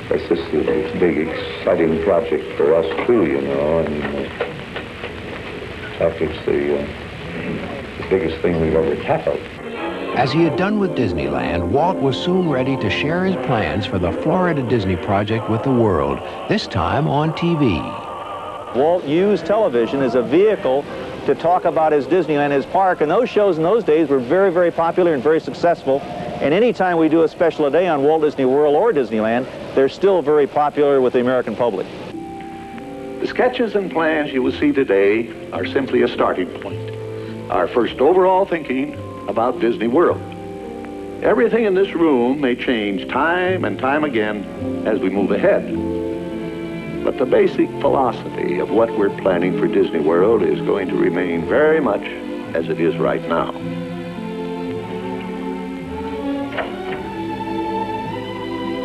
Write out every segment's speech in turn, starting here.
This is a big, exciting project for us, too, you know. And in fact, it's the biggest thing we've ever tackled. As he had done with Disneyland, Walt was soon ready to share his plans for the Florida Disney project with the world, this time on TV. Walt used television as a vehicle to talk about his Disneyland, his park, and those shows in those days were very, very popular and very successful. And anytime we do a special day on Walt Disney World or Disneyland, they're still very popular with the American public. The sketches and plans you will see today are simply a starting point, our first overall thinking about Disney World. Everything in this room may change time and time again as we move ahead. But the basic philosophy of what we're planning for Disney World is going to remain very much as it is right now.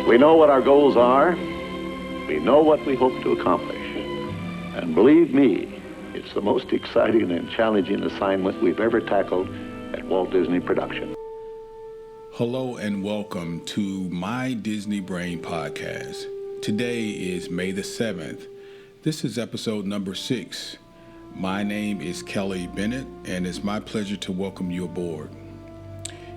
We know what our goals are. We know what we hope to accomplish. And believe me, it's the most exciting and challenging assignment we've ever tackled at Walt Disney Production. Hello and welcome to My Disney Brain podcast. Today is May the 7th. This is episode number 6. My name is Kelly Bennett, and it's my pleasure to welcome you aboard.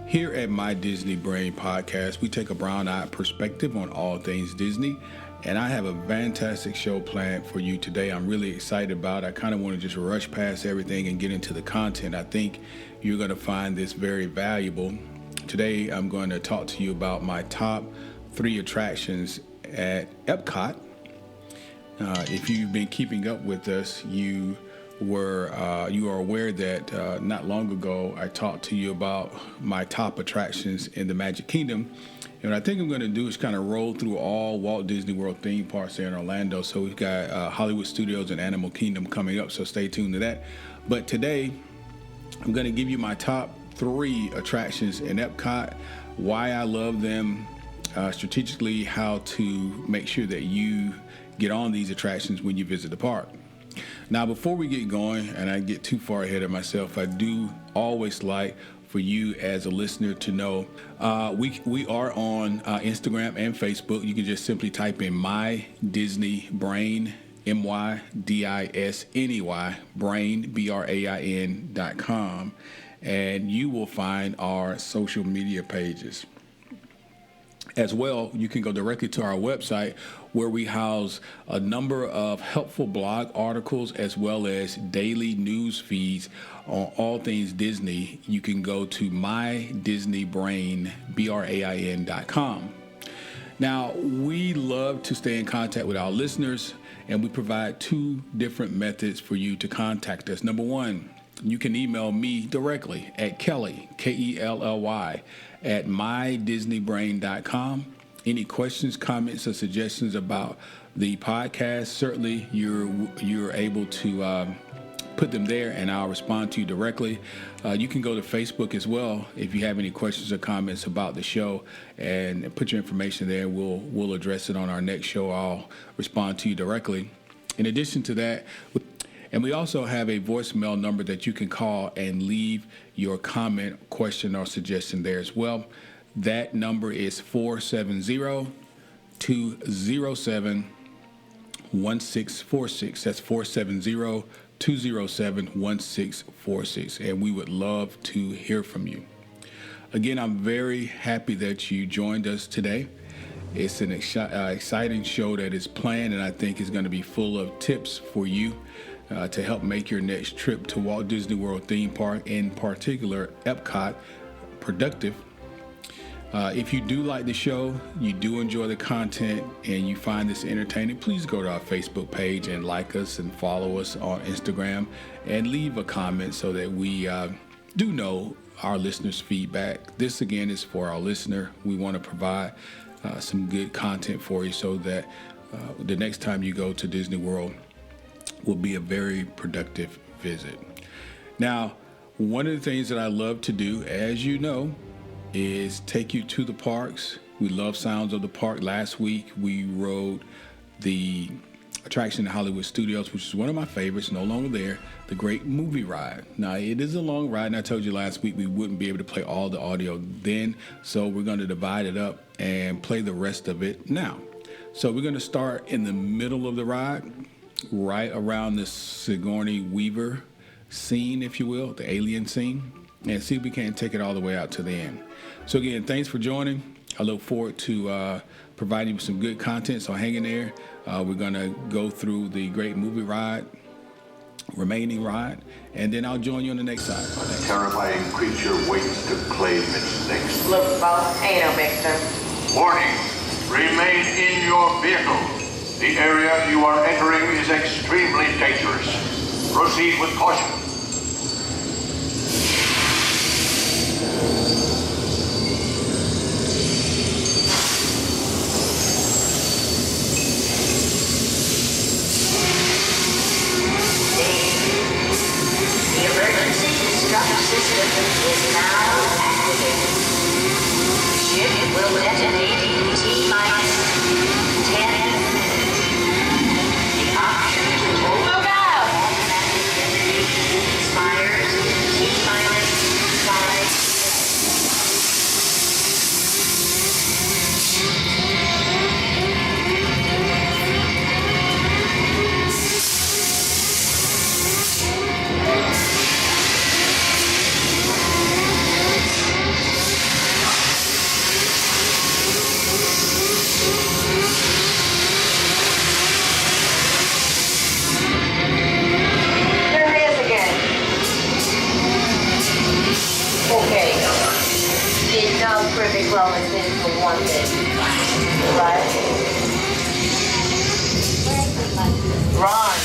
Here at My Disney Brain podcast, we take a brown-eyed perspective on all things Disney, and I have a fantastic show planned for you today. I'm really excited about it. I kind of want to just rush past everything and get into the content. I think you're going to find this very valuable. Today, I'm going to talk to you about my top 3 attractions at Epcot. If you've been keeping up with us, you are aware that not long ago I talked to you about my top attractions in the Magic Kingdom. And what I think I'm going to do is kind of roll through all Walt Disney World theme parks there in Orlando. So we've got Hollywood Studios and Animal Kingdom coming up, so stay tuned to that. But today, I'm going to give you my top 3 attractions in Epcot, why I love them, strategically how to make sure that you get on these attractions when you visit the park. Now, before we get going, and I get too far ahead of myself, I do always like for you as a listener to know we are on Instagram and Facebook. You can just simply type in My Disney Brain, MYDISNEY, Brain, BRAIN.com, and you will find our social media pages. As well, you can go directly to our website where we house a number of helpful blog articles as well as daily news feeds on all things Disney. You can go to mydisneybrain, BRAIN.com. Now, we love to stay in contact with our listeners, and we provide 2 different methods for you to contact us. Number 1, you can email me directly at Kelly, Kelly, at mydisneybrain.com. Any questions, comments, or suggestions about the podcast, certainly you're able to put them there, and I'll respond to you directly. You can go to Facebook as well if you have any questions or comments about the show, and put your information there. We'll address it on our next show. I'll respond to you directly. In addition to that, and we also have a voicemail number that you can call and leave your comment, question, or suggestion there as well. That number is 470-207-1646. That's 470-207-1646. And we would love to hear from you. Again, I'm very happy that you joined us today. It's an exciting show that is planned, and I think is going to be full of tips for you to help make your next trip to Walt Disney World theme park, in particular Epcot, productive. If you do like the show, you do enjoy the content, and you find this entertaining, please go to our Facebook page and like us and follow us on Instagram and leave a comment so that we do know our listeners' feedback. This, again, is for our listener. We want to provide some good content for you so that the next time you go to Disney World will be a very productive visit. Now, one of the things that I love to do, as you know, is take you to the parks. We love Sounds of the Park. Last week, we rode the attraction in Hollywood Studios, which is one of my favorites, no longer there, the Great Movie Ride. Now, it is a long ride, and I told you last week we wouldn't be able to play all the audio then, so we're going to divide it up and play the rest of it now. So we're going to start in the middle of the ride, right around the Sigourney Weaver scene, if you will, the alien scene, and see if we can't take it all the way out to the end. So again, thanks for joining. I look forward to providing you with some good content, so hang in there. We're going to go through the great movie ride, remaining ride, and then I'll join you on the next side. A terrifying creature waits to claim its next. Look, volcano victim. Warning, remain in your vehicle. The area you are entering is extremely dangerous. Proceed with caution. The emergency destruct system is now activated. Ship will detonate in T-minus 10. The option to look out expires T-minus 5. There it is again. Okay. It knows perfect well it's in for one thing. Right? Ron.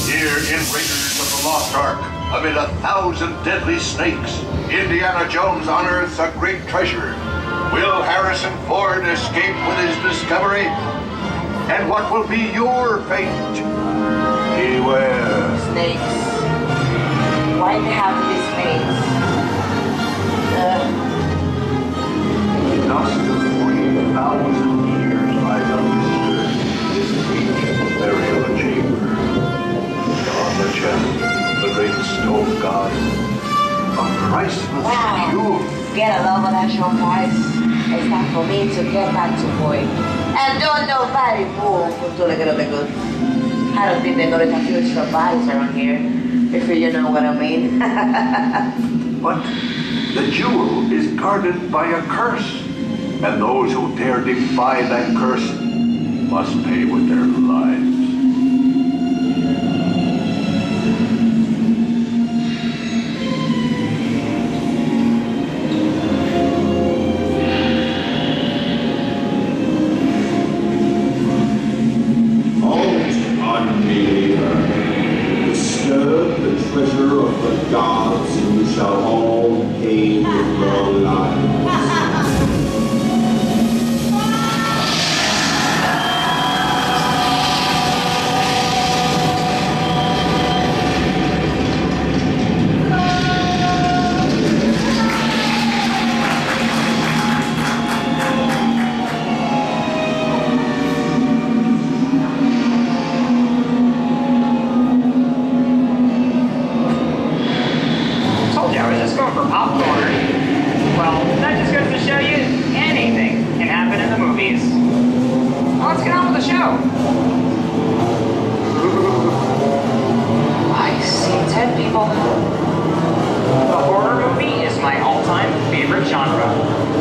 Here in Raiders of the Lost Ark, amid 1,000 deadly snakes, Indiana Jones unearths a great treasure. Will Harrison Ford escape with his discovery? And what will be your fate? Beware. Snakes. Why they have to be snakes? The dust of 40,000 years lies undisturbed in this ancient burial chamber. On the chest, the great stone god, a priceless jewel. Get a love of that short price. It's time for me to get back to boy. And don't nobody move until I get on the good. I don't think they're gonna have huge bodies around here. If you know what I mean. But the jewel is guarded by a curse, and those who dare defy that curse must pay with their lives. Unbeliever, disturb the treasure of the gods, and you shall all pay with your lives. Told you I was just going for popcorn. Well, that just goes to show you anything can happen in the movies. Well, let's get on with the show. I see 10 people. The horror movie is my all-time favorite genre.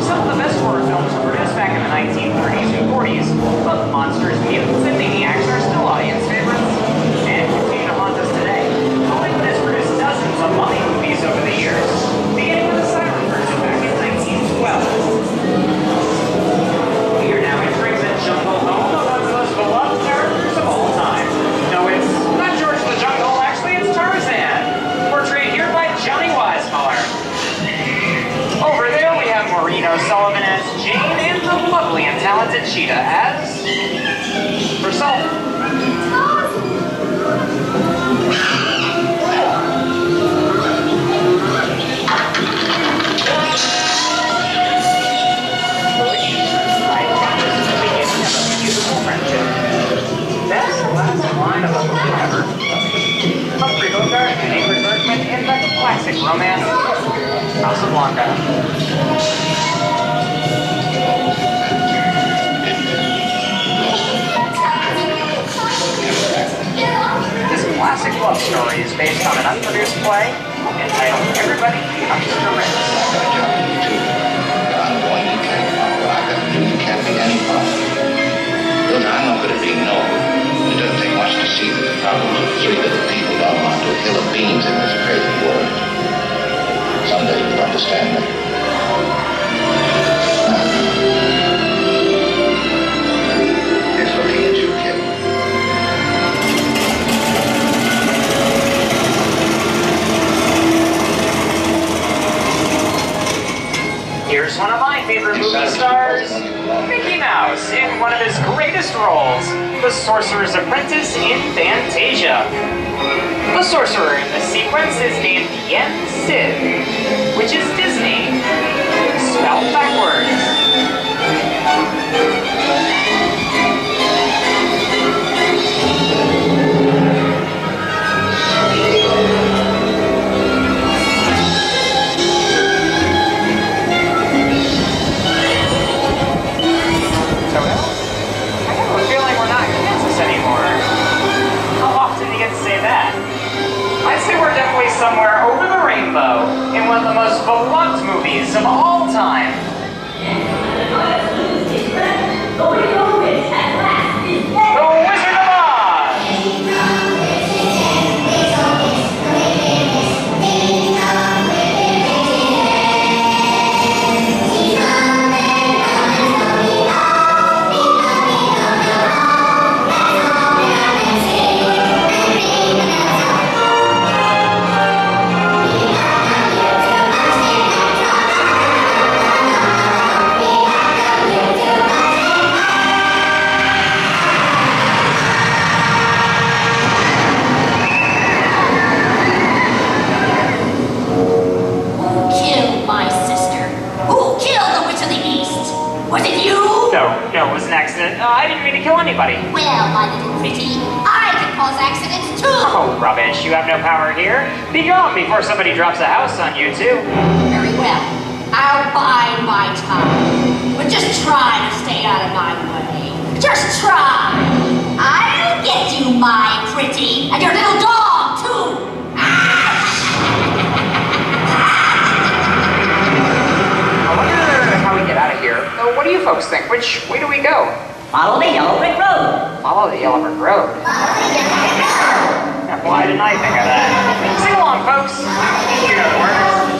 Some of the best horror films were produced back in the 1930s and 40s, but monsters, mutants, and maniacs are still audience favorites and continue to haunt us today. Hollywood has produced dozens of mummy movies over the years, beginning with the silent version back in 1912. We are now entering the jungle home of one of the most beloved characters of all time. No, it's not George the Jungle, actually it's Tarzan, portrayed here by Johnny Weissmuller. Over there we have Maureen O'Sullivan as Jane and the lovely and talented Cheetah as herself. That's the last line of a movie ever. Humphrey Bogart and Ingrid Bergman in the classic romance, Casablanca. display entitled Everybody Comes to Rest. I'm going, you can't follow. I got to do, you can't be any problem. Look, I'm not good at being known. It doesn't take much to see that the problems of 3 little people don't amount to a hill of beans in this crazy world. Someday you'll understand me. It's looking at you, kid. Here's one of my favorite movie stars, Mickey Mouse, in one of his greatest roles, the Sorcerer's Apprentice in Fantasia. The sorcerer in this sequence is named Yen Sid, which is Disney, spelled backwards. Somewhere over the rainbow in one of the most beloved movies of all time. The Wizard of Oz! No, it was an accident. I didn't mean to kill anybody. Well, my little pretty, I can cause accidents too. Oh, rubbish. You have no power here. Be gone before somebody drops a house on you, too. Very well. I'll bide my time. But just try to stay out of my way. Just try. I'll get you, my pretty. And your little dog, too. I wonder how we get out of here. What do you folks think? Which way do we go? Follow the yellow brick road. Follow the yellow brick road. Why didn't I think of that? Sing along, folks. You know the words.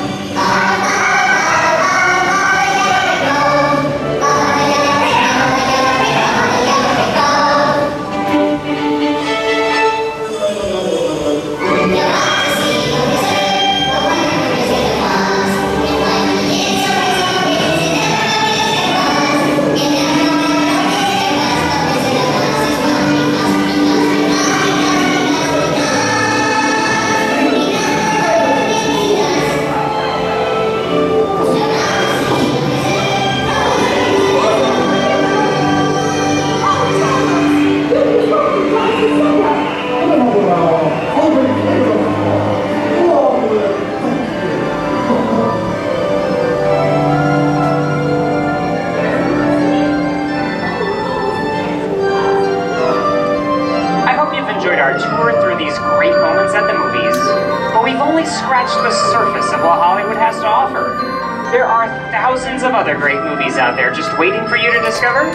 There are thousands of other great movies out there just waiting for you to discover. On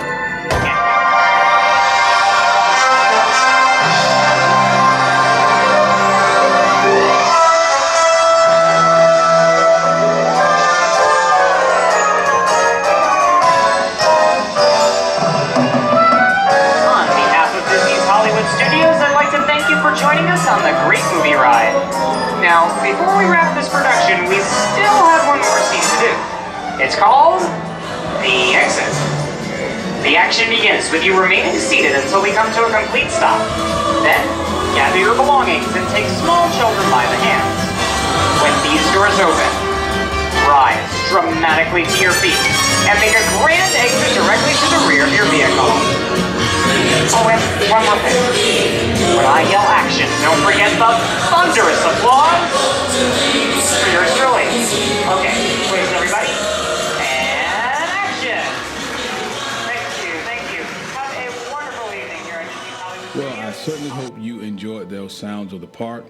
behalf of Disney's Hollywood Studios, I'd like to thank you for joining us on the Great Movie Ride. Now, before we wrap this production, we still have one more scene to do. It's called The Exit. The action begins with you remaining seated until we come to a complete stop. Then, gather your belongings and take small children by the hands. When these doors open, rise dramatically to your feet and make a grand exit directly to the rear of your vehicle. Oh, and one more thing. When I yell action, don't forget the thunderous applause for yours truly. Okay, please, everybody. And action! Thank you. Have a wonderful evening here at Disney's Hollywood Studios. Well, I certainly hope you enjoyed those sounds of the park.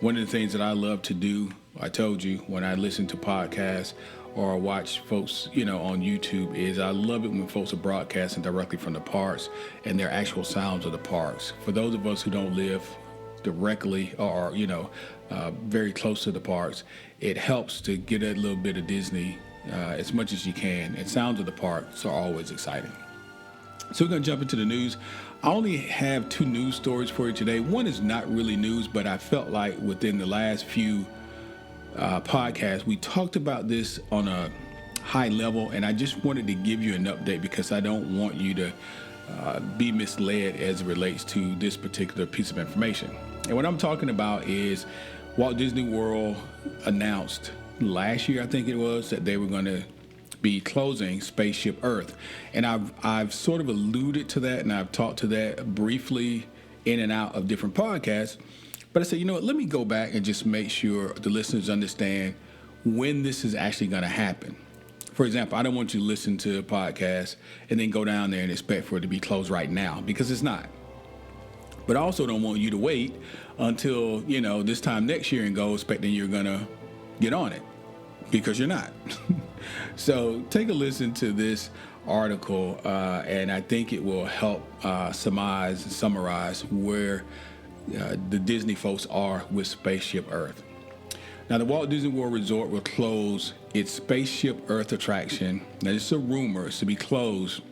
One of the things that I love to do, I told you, when I listen to podcasts or watch folks, on YouTube, is I love it when folks are broadcasting directly from the parks and their actual sounds of the parks. For those of us who don't live directly or, very close to the parks, it helps to get a little bit of Disney as much as you can. And sounds of the parks are always exciting. So we're going to jump into the news. I only have 2 news stories for you today. One is not really news, but I felt like within the last few podcasts, we talked about this on a high level, and I just wanted to give you an update because I don't want you to be misled as it relates to this particular piece of information. And what I'm talking about is Walt Disney World announced last year, I think it was, that they were going to be closing Spaceship Earth. And I've sort of alluded to that, and I've talked to that briefly in and out of different podcasts. But I said, let me go back and just make sure the listeners understand when this is actually going to happen. For example, I don't want you to listen to a podcast and then go down there and expect for it to be closed right now, because it's not. But I also don't want you to wait until, this time next year and go expecting you're going to get on it, because you're not. So take a listen to this article, and I think it will help summarize where the Disney folks are with Spaceship Earth. Now, the Walt Disney World Resort will close its Spaceship Earth attraction. Now, this is a rumor. It's to be closed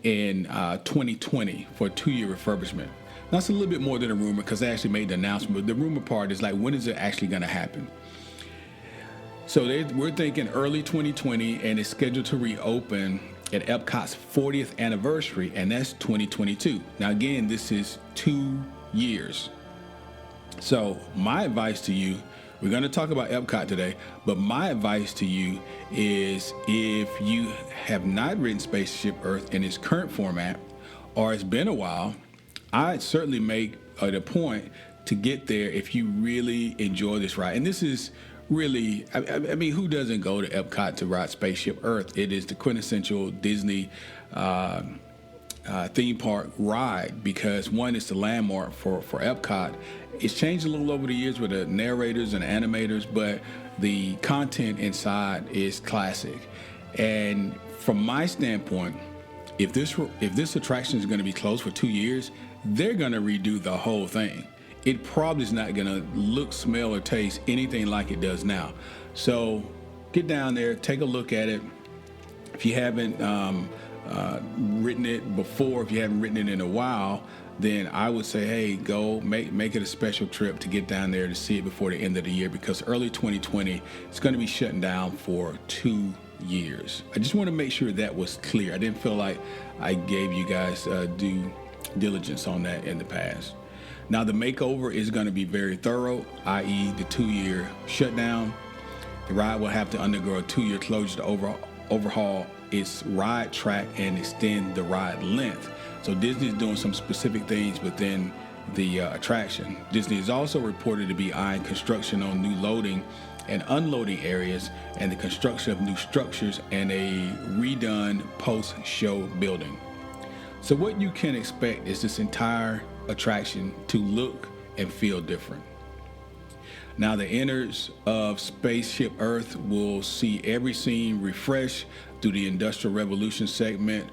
in 2020 for a 2-year refurbishment. Now, it's a little bit more than a rumor because they actually made the announcement. But the rumor part is like, when is it actually going to happen? So we're thinking early 2020, and it's scheduled to reopen at Epcot's 40th anniversary, and that's 2022. Now, again, this is 2 years. So my advice to you, we're going to talk about Epcot today, but my advice to you is, if you have not ridden Spaceship Earth in its current format, or it's been a while, I'd certainly make it a point to get there if you really enjoy this ride. And this is really, I mean, who doesn't go to Epcot to ride Spaceship Earth? It is the quintessential Disney theme park ride, because one, it's the landmark for Epcot. It's changed a little over the years with the narrators and animators, but the content inside is classic. And from my standpoint, if this attraction is going to be closed for 2 years, they're going to redo the whole thing. It probably is not going to look, smell, or taste anything like it does now. So get down there, take a look at it. If you haven't written it before, if you haven't written it in a while, then I would say, hey, go make it a special trip to get down there to see it before the end of the year, because early 2020, it's going to be shutting down for 2 years. I just want to make sure that was clear. I didn't feel like I gave you guys due diligence on that in the past. Now, the makeover is going to be very thorough, i.e. the 2-year shutdown. The ride will have to undergo a 2-year closure to overhaul its ride track and extend the ride length. So Disney is doing some specific things within the attraction. Disney is also reported to be eyeing construction on new loading and unloading areas, and the construction of new structures and a redone post-show building. So what you can expect is this entire attraction to look and feel different. Now, the innards of Spaceship Earth will see every scene refreshed through the Industrial Revolution segment,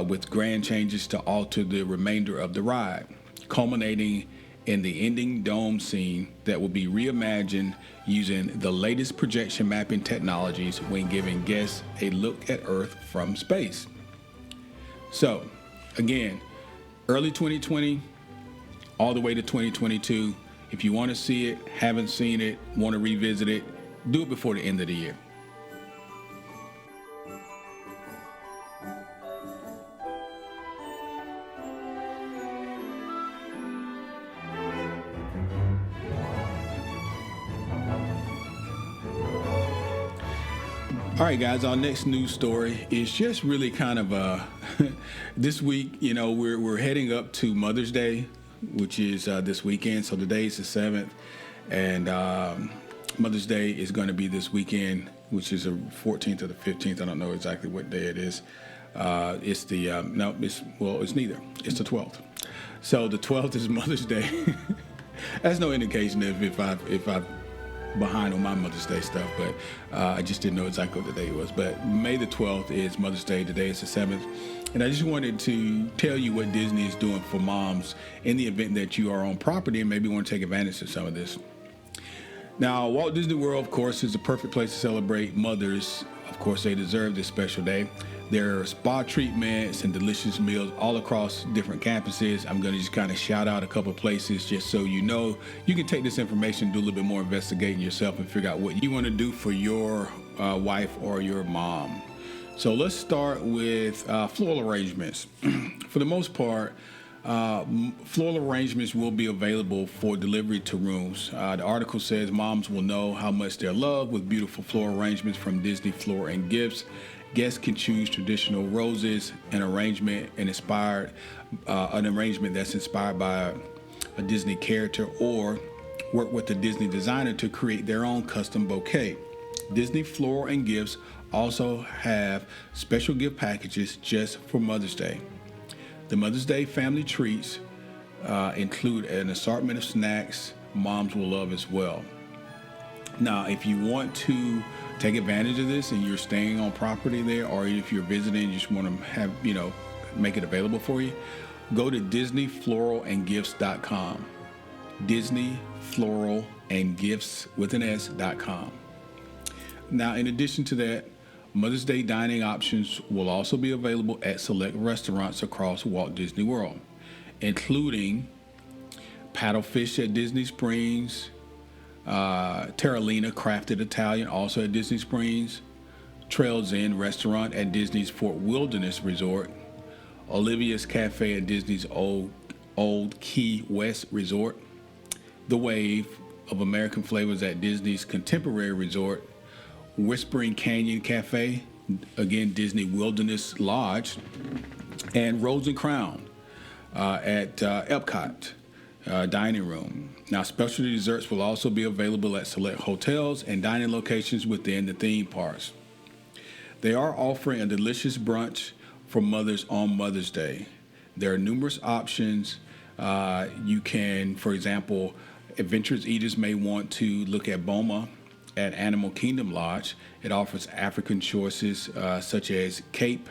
with grand changes to alter the remainder of the ride, culminating in the ending dome scene that will be reimagined using the latest projection mapping technologies when giving guests a look at Earth from space. So, again, early 2020, all the way to 2022. If you want to see it, haven't seen it, want to revisit it, do it before the end of the year. All right, guys, our next news story is just really kind of this week, we're heading up to Mother's Day, which is this weekend. So today is the 7th, and Mother's Day is going to be this weekend, which is the 14th or the 15th. I don't know exactly what day it is. It's the it's neither. It's the 12th. So the 12th is Mother's Day. That's no indication if I'm behind on my Mother's Day stuff, but I just didn't know exactly what the day it was. But May the 12th is Mother's Day. Today is the 7th. And I just wanted to tell you what Disney is doing for moms in the event that you are on property and maybe want to take advantage of some of this. Now, Walt Disney World, of course, is the perfect place to celebrate mothers. Of course, they deserve this special day. There are spa treatments and delicious meals all across different campuses. I'm going to just kind of shout out a couple places just so you know. You can take this information, do a little bit more investigating yourself, and figure out what you want to do for your wife or your mom. So let's start with floral arrangements. For the most part, floral arrangements will be available for delivery to rooms. The article says moms will know how much they're loved with beautiful floral arrangements from Disney Floral and Gifts. Guests can choose traditional roses, an arrangement that's inspired by a Disney character, or work with a Disney designer to create their own custom bouquet. Disney Floral and Gifts also have special gift packages just for Mother's Day. The Mother's Day family treats include an assortment of snacks moms will love as well. Now, if you want to take advantage of this and you're staying on property there, or if you're visiting and you just want to have, make it available for you, go to DisneyFloralAndGifts.com. DisneyFloralAndGifts.com. Now, in addition to that, Mother's Day dining options will also be available at select restaurants across Walt Disney World, including Paddlefish at Disney Springs, Terralina Crafted Italian, also at Disney Springs, Trails Inn Restaurant at Disney's Fort Wilderness Resort, Olivia's Cafe at Disney's Old Key West Resort, The Wave of American Flavors at Disney's Contemporary Resort, Whispering Canyon Cafe, again Disney Wilderness Lodge, and Rose and Crown at Epcot dining room. Now, specialty desserts will also be available at select hotels and dining locations within the theme parks. They are offering a delicious brunch for mothers on Mother's Day. There are numerous options. You can, for example, adventurous eaters may want to look at Boma at Animal Kingdom Lodge. It offers African choices such as Cape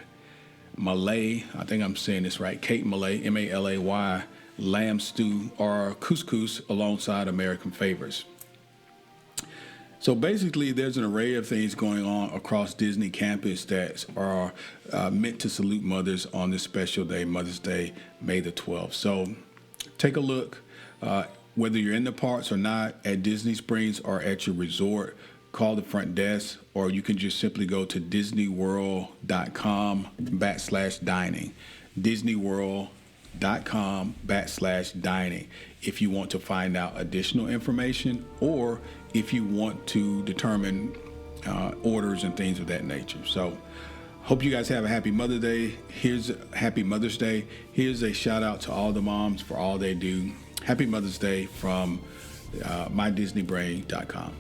Malay, I think I'm saying this right, Cape Malay, M-A-L-A-Y, lamb stew, or couscous alongside American favorites. So basically, there's an array of things going on across Disney campus that are meant to salute mothers on this special day, Mother's Day, May the 12th. So take a look. Whether you're in the parks or not, at Disney Springs or at your resort, call the front desk, or you can just simply go to DisneyWorld.com/dining. DisneyWorld.com/dining if you want to find out additional information, or if you want to determine orders and things of that nature. So hope you guys have a happy Mother's Day. Here's a shout out to all the moms for all they do. Happy Mother's Day from MyDisneyBrain.com.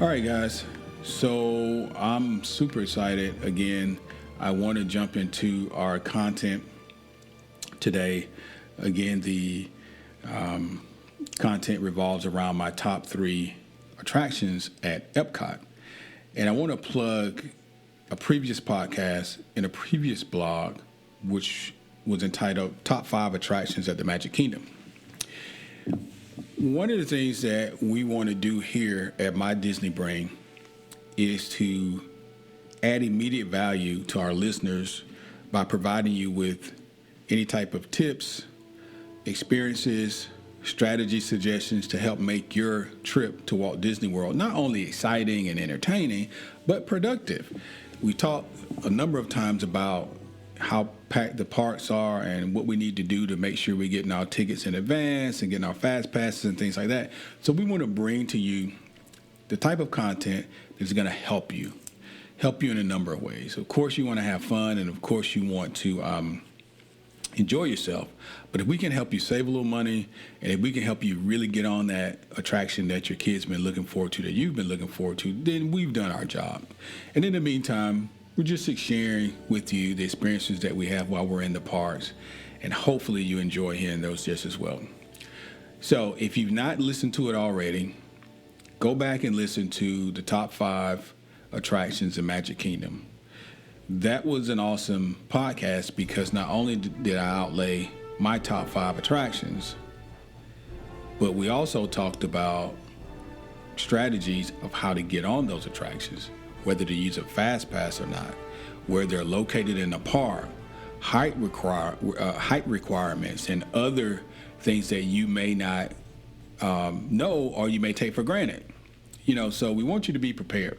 All right, guys. So I'm super excited. Again, I want to jump into our content today. Again, the content revolves around my top 3 attractions at Epcot. And I want to plug a previous podcast and a previous blog, which was entitled Top 5 Attractions at the Magic Kingdom. One of the things that we want to do here at My Disney Brain is to add immediate value to our listeners by providing you with any type of tips, experiences, strategy suggestions to help make your trip to Walt Disney World not only exciting and entertaining, but productive. We talked a number of times about how packed the parks are and what we need to do to make sure we're getting our tickets in advance and getting our fast passes and things like that. So we want to bring to you the type of content that's going to help you. help you in a number of ways. Of course, you want to have fun, and of course, you want to enjoy yourself. But if we can help you save a little money, and if we can help you really get on that attraction that your kids been looking forward to, that you've been looking forward to, then we've done our job. And in the meantime, we're just sharing with you the experiences that we have while we're in the parks, and hopefully you enjoy hearing those just as well. So if you've not listened to it already, go back and listen to the top 5 attractions in Magic Kingdom. That was an awesome podcast because not only did I outlay my top 5 attractions, but we also talked about strategies of how to get on those attractions, whether to use a fast pass or not, where they're located in the park, height requirements, and other things that you may not know or you may take for granted. So we want you to be prepared.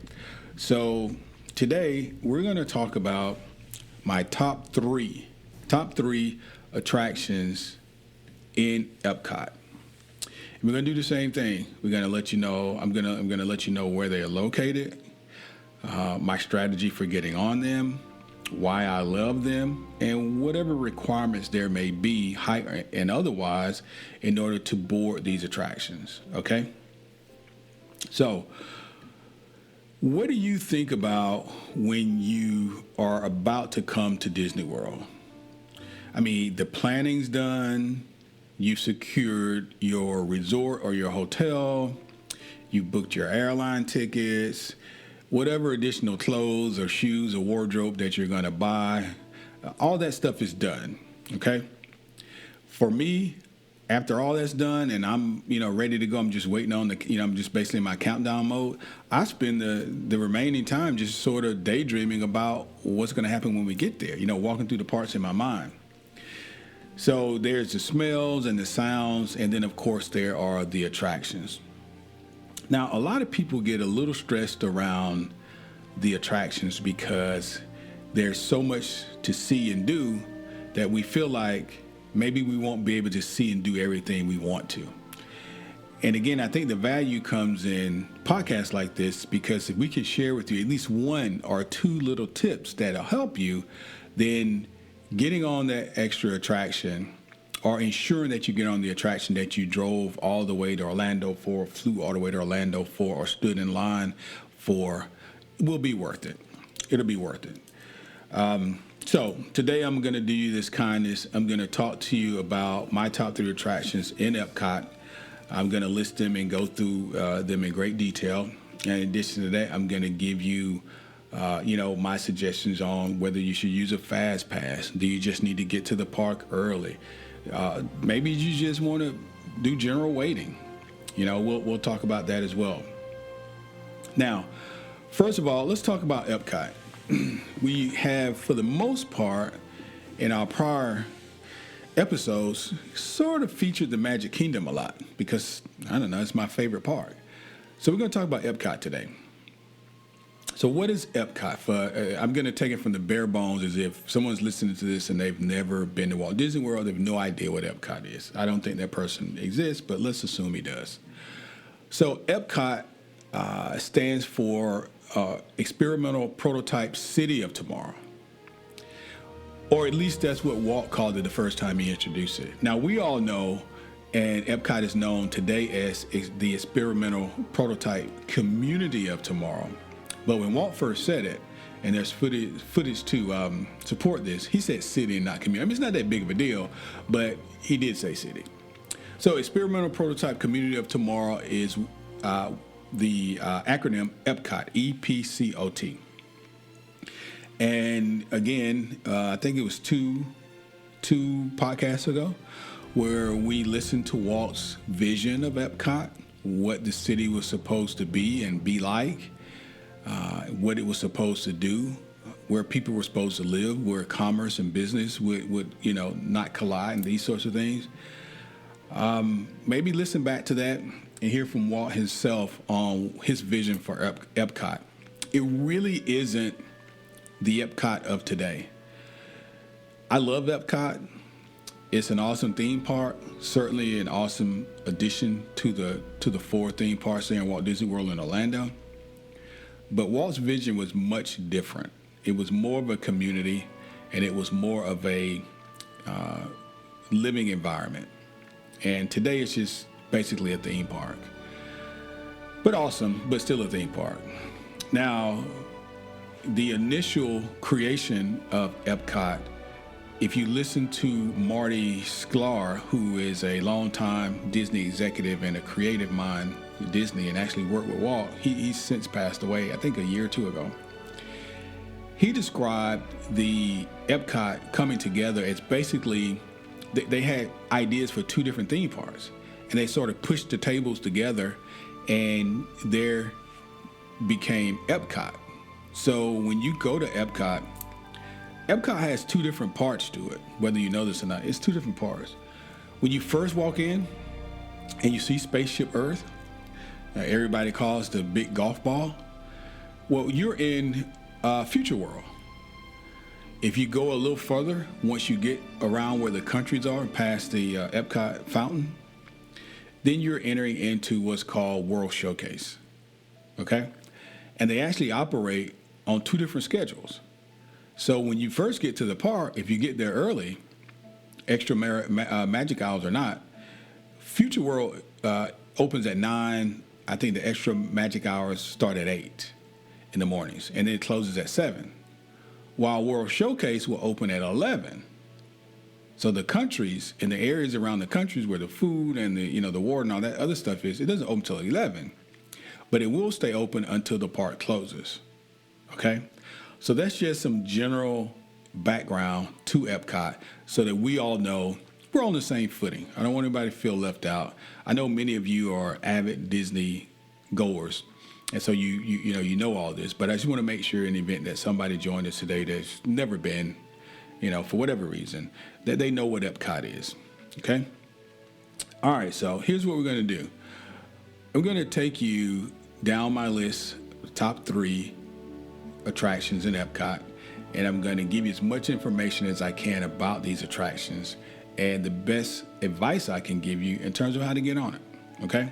So today we're going to talk about my top three attractions in Epcot. And we're going to do the same thing. We're going to let you know. I'm going to let you know where they are located, my strategy for getting on them, why I love them, and whatever requirements there may be, height and otherwise, in order to board these attractions. Okay? So, what do you think about when you are about to come to Disney World? I mean, the planning's done, you've secured your resort or your hotel, you booked your airline tickets, whatever additional clothes or shoes or wardrobe that you're going to buy, all that stuff is done, okay? For me, after all that's done and I'm, ready to go, I'm just waiting on I'm just basically in my countdown mode. I spend the remaining time just sort of daydreaming about what's going to happen when we get there, walking through the parks in my mind. So there's the smells and the sounds, and then, of course, there are the attractions. Now, a lot of people get a little stressed around the attractions because there's so much to see and do that we feel like maybe we won't be able to see and do everything we want to. And again, I think the value comes in podcasts like this because if we can share with you at least 1 or 2 little tips that'll help you, then getting on that extra attraction or ensuring that you get on the attraction that you drove all the way to Orlando for, flew all the way to Orlando for, or stood in line for, will be worth it. It'll be worth it. So today I'm going to do you this kindness. I'm going to talk to you about my top 3 attractions in Epcot. I'm going to list them and go through them in great detail. And in addition to that, I'm going to give you, my suggestions on whether you should use a fast pass. Do you just need to get to the park early? Maybe you just want to do general waiting. We'll talk about that as well. Now, first of all, let's talk about Epcot. We have, for the most part, in our prior episodes, sort of featured the Magic Kingdom a lot because, it's my favorite park. So we're going to talk about Epcot today. So what is Epcot? I'm going to take it from the bare bones as if someone's listening to this and they've never been to Walt Disney World. They have no idea what Epcot is. I don't think that person exists, but let's assume he does. So Epcot stands for Experimental Prototype City of Tomorrow. Or at least that's what Walt called it the first time he introduced it. Now, we all know, and Epcot is known today as the Experimental Prototype Community of Tomorrow. But when Walt first said it, and there's footage to support this, he said city and not community. I mean, it's not that big of a deal, but he did say city. So Experimental Prototype Community of Tomorrow is the acronym Epcot, EPCOT. And again, I think it was two podcasts ago where we listened to Walt's vision of Epcot, what the city was supposed to be and be like, what it was supposed to do, where people were supposed to live, where commerce and business would not collide, and these sorts of things. Maybe listen back to that and hear from Walt himself on his vision for Epcot. It really isn't the Epcot of today. I love Epcot. It's an awesome theme park, certainly an awesome addition to the 4 theme parks there in Walt Disney World in Orlando. But Walt's vision was much different. It was more of a community, and it was more of a living environment. And today it's just basically a theme park. But awesome, but still a theme park. Now, the initial creation of Epcot, if you listen to Marty Sklar, who is a longtime Disney executive and a creative mind with Disney and actually worked with Walt, he's since passed away, I think a year or two ago. He described the Epcot coming together as basically, they had ideas for two different theme parks, and they sort of pushed the tables together, and there became Epcot. So when you go to Epcot, Epcot has two different parts to it, whether you know this or not. It's two different parts. When you first walk in and you see Spaceship Earth, everybody calls the big golf ball. Well, you're in Future World. If you go a little further, once you get around where the countries are, past the Epcot fountain, then you're entering into what's called World Showcase. Okay? And they actually operate on two different schedules. So when you first get to the park, if you get there early, extra magic hours or not, Future World opens at 9. I think the extra magic hours start at 8 in the mornings, and then it closes at 7. While World Showcase will open at 11. So the countries and the areas around the countries where the food and the water and all that other stuff is, it doesn't open till 11. But it will stay open until the park closes. Okay? So that's just some general background to Epcot so that we all know we're on the same footing. I don't want anybody to feel left out. I know many of you are avid Disney goers, and so you know all this, but I just want to make sure in the event that somebody joined us today that's never been, for whatever reason, that they know what Epcot is. Okay? All right, so here's what we're going to do. I'm going to take you down my list, top 3 attractions in Epcot, and I'm going to give you as much information as I can about these attractions and the best advice I can give you in terms of how to get on it. Okay?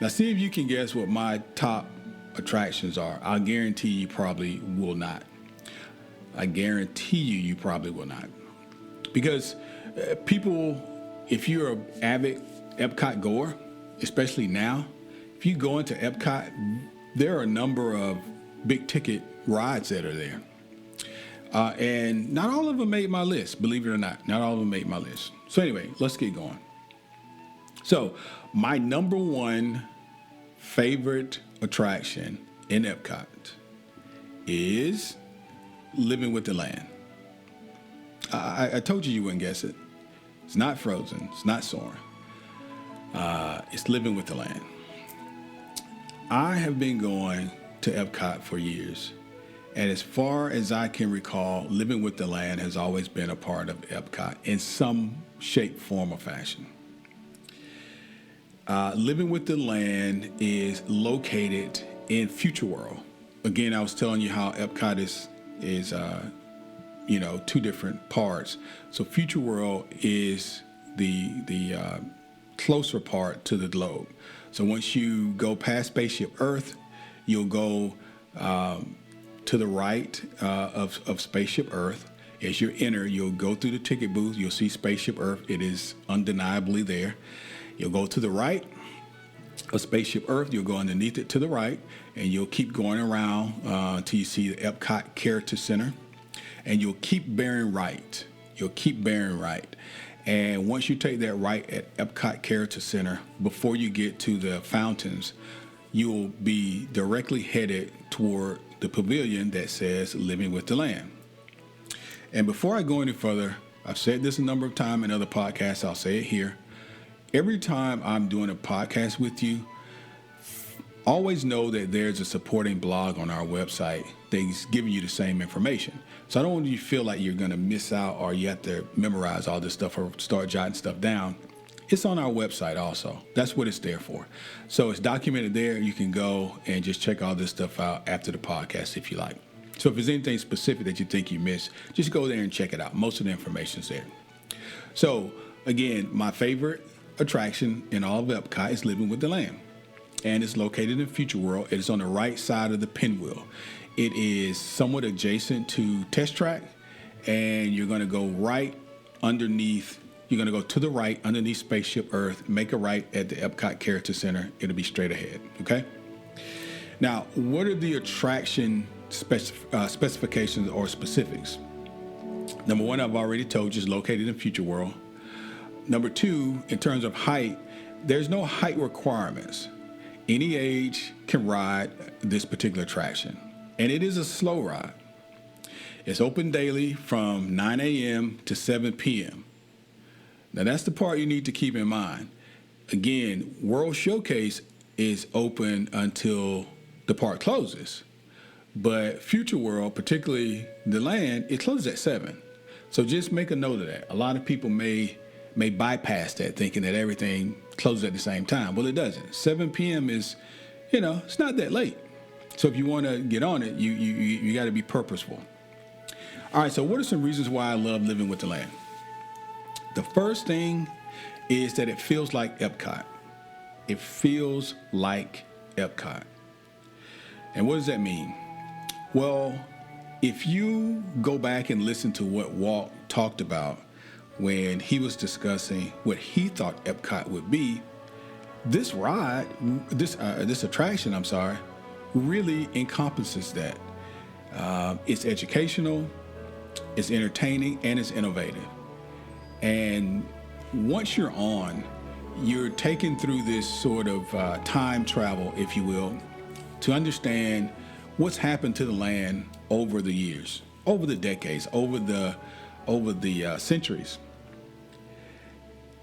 Now, see if you can guess what my top attractions are. I guarantee you probably will not. I guarantee you probably will not. Because people, if you're an avid Epcot goer, especially now, if you go into Epcot, there are a number of big ticket rides that are there. And not all of them made my list, believe it or not. Not all of them made my list. So anyway, let's get going. So my number 1 favorite attraction in Epcot is Living with the Land. I told you wouldn't guess it. It's not Frozen. It's not Soarin'. It's Living with the Land. I have been going to Epcot for years. And as far as I can recall, Living with the Land has always been a part of Epcot in some shape, form, or fashion. Living with the Land is located in Future World. Again, I was telling you how Epcot is two different parts. So Future World is the closer part to the globe. So once you go past Spaceship Earth, you'll go to the right of Spaceship Earth. As you enter, you'll go through the ticket booth. You'll see Spaceship Earth. It is undeniably there. You'll go to the right of Spaceship Earth. You'll go underneath it to the right, and you'll keep going around until you see the Epcot Character Center. And you'll keep bearing right. You'll keep bearing right. And once you take that right at Epcot Character Center, before you get to the fountains, you'll be directly headed toward the pavilion that says Living with the Land. And before I go any further, I've said this a number of times in other podcasts, I'll say it here. Every time I'm doing a podcast with you, always know that there's a supporting blog on our website that's giving you the same information. So I don't want you to feel like you're going to miss out or you have to memorize all this stuff or start jotting stuff down. It's on our website also. That's what it's there for. So it's documented there. You can go and just check all this stuff out after the podcast if you like. So if there's anything specific that you think you missed, just go there and check it out. Most of the information's there. So again, my favorite attraction in all of Epcot is Living with the Land. and it's located in Future World. It is on the right side of the pinwheel. It is somewhat adjacent to Test Track, and you're going to go right underneath. You're going to go to the right underneath Spaceship Earth, make a right at the Epcot Character Center. It'll be straight ahead, okay? Now, what are the attraction specifications or specifics? Number one, I've already told you, is located in Future World. Number two, in terms of height, there's no height requirements. Any age can ride this particular attraction, and it is a slow ride. It's open daily from 9 a.m. to 7 p.m. Now, that's the part you need to keep in mind. Again, World Showcase is open until the park closes, but Future World, particularly the land, it closes at 7. So just make a note of that. A lot of people may bypass that, thinking that everything closes at the same time. Well, it doesn't. 7 p.m. is, it's not that late. So if you want to get on it, you got to be purposeful. All right, so what are some reasons why I love living with the land? The first thing is that it feels like Epcot. It feels like Epcot. And what does that mean? Well, if you go back and listen to what Walt talked about when he was discussing what he thought Epcot would be, this attraction, really encompasses that. It's educational, it's entertaining, and it's innovative. And once you're on, you're taken through this sort of time travel, if you will, to understand what's happened to the land over the years, over the decades, over the centuries.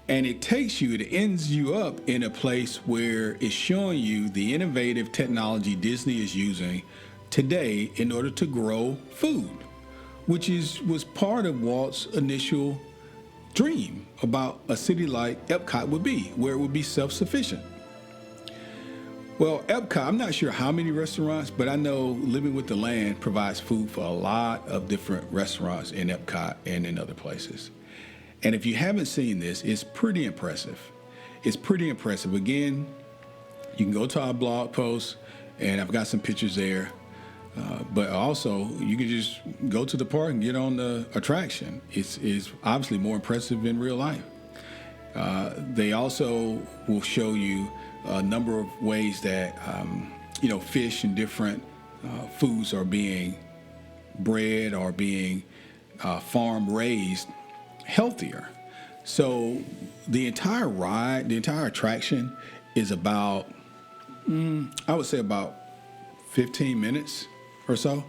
And it ends you up in a place where it's showing you the innovative technology Disney is using today in order to grow food, which was part of Walt's initial dream about a city like Epcot would be, where it would be self-sufficient. Well, Epcot, I'm not sure how many restaurants, but I know Living with the Land provides food for a lot of different restaurants in Epcot and in other places. And if you haven't seen this, it's pretty impressive. It's pretty impressive. Again, you can go to our blog post, and I've got some pictures there. But also, you can just go to the park and get on the attraction. It's obviously more impressive in real life. They also will show you a number of ways that, fish and different foods are being bred or being farm raised healthier. So the entire ride, the entire attraction is about, I would say about 15 minutes or so,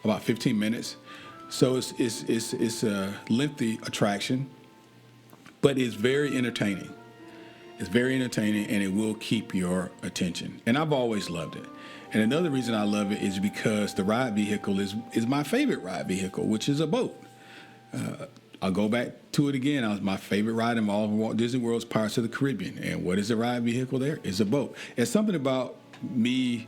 about 15 minutes. So it's a lengthy attraction, but it's very entertaining. It's very entertaining, and it will keep your attention. And I've always loved it. And another reason I love it is because the ride vehicle is my favorite ride vehicle, which is a boat. I'll go back to it again. My favorite ride in all of Walt Disney World's Pirates of the Caribbean. And what is the ride vehicle there? It's a boat. It's something about me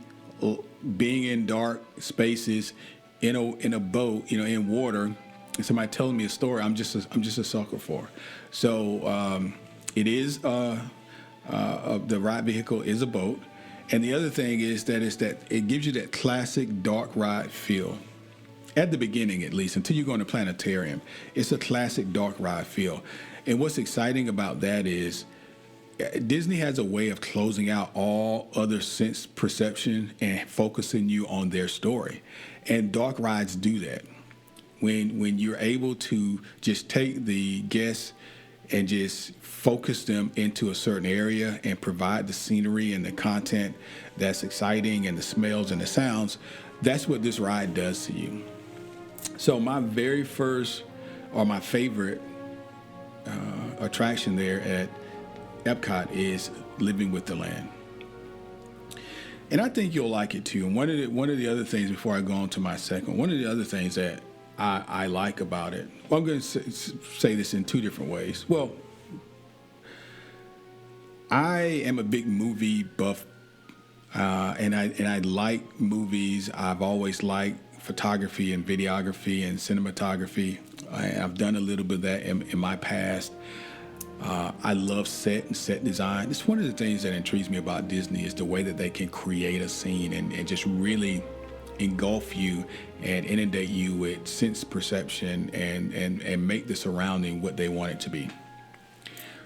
being in dark spaces in a boat, in water, and somebody telling me a story. I'm just a sucker for. So it is the ride vehicle is a boat, and the other thing is that it gives you that classic dark ride feel. At the beginning, at least, until you go in the planetarium, it's a classic dark ride feel. And what's exciting about that is Disney has a way of closing out all other sense perception and focusing you on their story. And dark rides do that. When you're able to just take the guests and just focus them into a certain area and provide the scenery and the content that's exciting and the smells and the sounds, that's what this ride does to you. So my very first, or my favorite attraction there at Epcot is Living with the Land. And I think you'll like it too. And one of the other things, before I go on to my second, one of the other things that I like about it, well, I'm going to say this in two different ways. Well, I am a big movie buff, and I like movies. I've always liked photography and videography and cinematography. I've done a little bit of that in my past. I love set and set design. It's one of the things that intrigues me about Disney is the way that they can create a scene and just really engulf you and inundate you with sense perception and make the surrounding what they want it to be.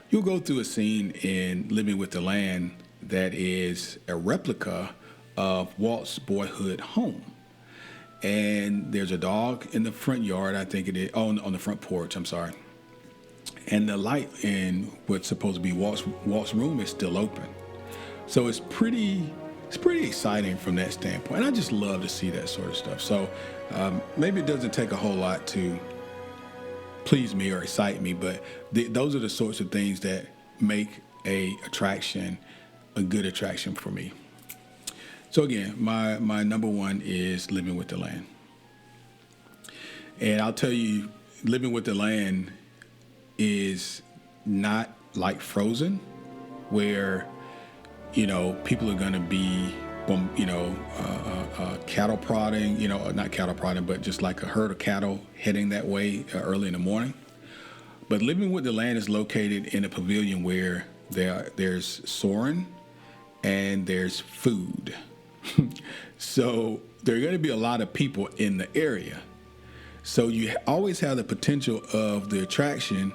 You'll go through a scene in Living with the Land that is a replica of Walt's boyhood home. And there's a dog in the front yard, I think it is, on the front porch, I'm sorry. And the light in what's supposed to be Walt's room is still open. So it's pretty exciting from that standpoint. And I just love to see that sort of stuff. So maybe it doesn't take a whole lot to please me or excite me, but those are the sorts of things that make a attraction a good attraction for me. So again, my number one is Living with the Land. And I'll tell you, Living with the Land is not like Frozen, where, people are going to be, cattle prodding, not cattle prodding, but just like a herd of cattle heading that way early in the morning. But Living with the Land is located in a pavilion where there's Soarin' and there's food. So there are going to be a lot of people in the area. So you always have the potential of the attraction,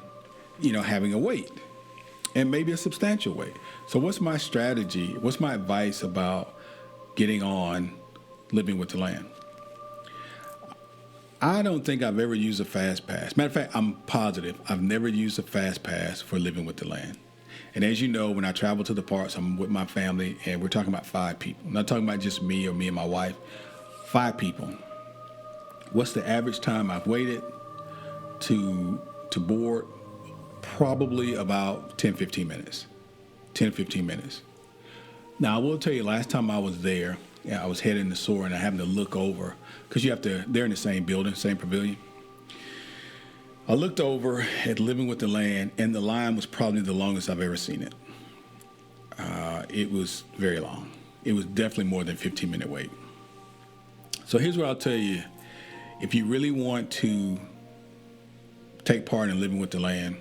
having a wait, and maybe a substantial wait. So what's my strategy? What's my advice about getting on Living with the Land? I don't think I've ever used a fast pass. Matter of fact, I'm positive I've never used a fast pass for Living with the Land. And as you know, when I travel to the parks, I'm with my family, and we're talking about 5 people. I'm not talking about just me or me and my wife. 5 people. What's the average time I've waited to board? Probably about 10-15 minutes. 10-15 minutes. Now, I will tell you, last time I was there, I was heading to Soarin' and I happened to look over, because they're in the same building, same pavilion. I looked over at Living with the Land, and the line was probably the longest I've ever seen it. It was very long. It was definitely more than a 15-minute wait. So here's what I'll tell you. If you really want to take part in Living with the Land,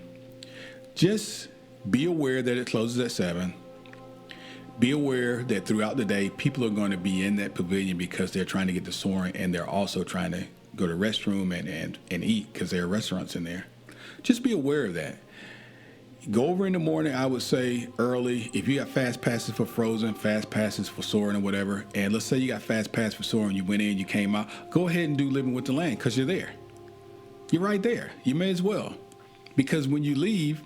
just be aware that it closes at 7. Be aware that throughout the day, people are going to be in that pavilion because they're trying to get to Soarin', and they're also trying to go to the restroom and eat because there are restaurants in there. Just be aware of that. Go over in the morning, I would say early. If you got fast passes for Frozen, fast passes for Soarin' or whatever, and let's say you got fast pass for Soarin', you went in, you came out, go ahead and do Living with the Land because you're there. You're right there. You may as well. Because when you leave,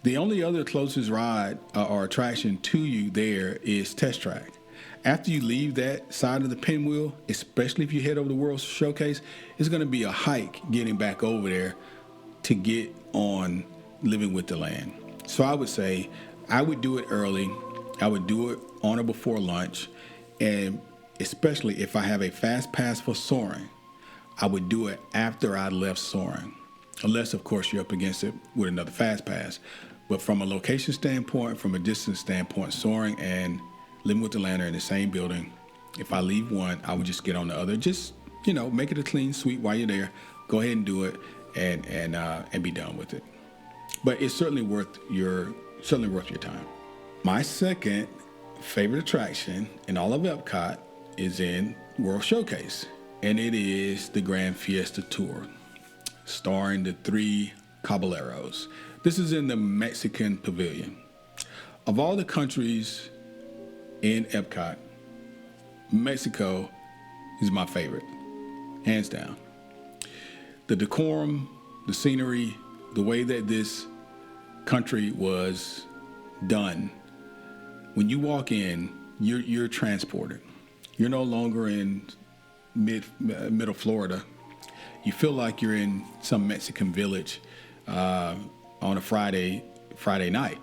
the only other closest ride or attraction to you there is Test Track. After you leave that side of the pinwheel, especially if you head over the World Showcase, it's going to be a hike getting back over there to get on Living with the Land. So I would say I would do it early. I would do it on or before lunch. And especially if I have a fast pass for Soarin', I would do it after I left Soarin'. Unless, of course, you're up against it with another fast pass. But from a location standpoint, from a distance standpoint, Soarin' and Living with the Land are in the same building. If I leave one, I would just get on the other. Just, make it a clean sweep while you're there. Go ahead and do it and be done with it. But it's certainly worth your time. My second favorite attraction in all of Epcot is in World Showcase, and it is the Grand Fiesta Tour, starring the 3 Caballeros. This is in the Mexican Pavilion. Of all the countries in Epcot, Mexico is my favorite, hands down. The decorum, the scenery, the way that this country was done. When you walk in, you're transported. You're no longer in middle Florida. You feel like you're in some Mexican village on a Friday night.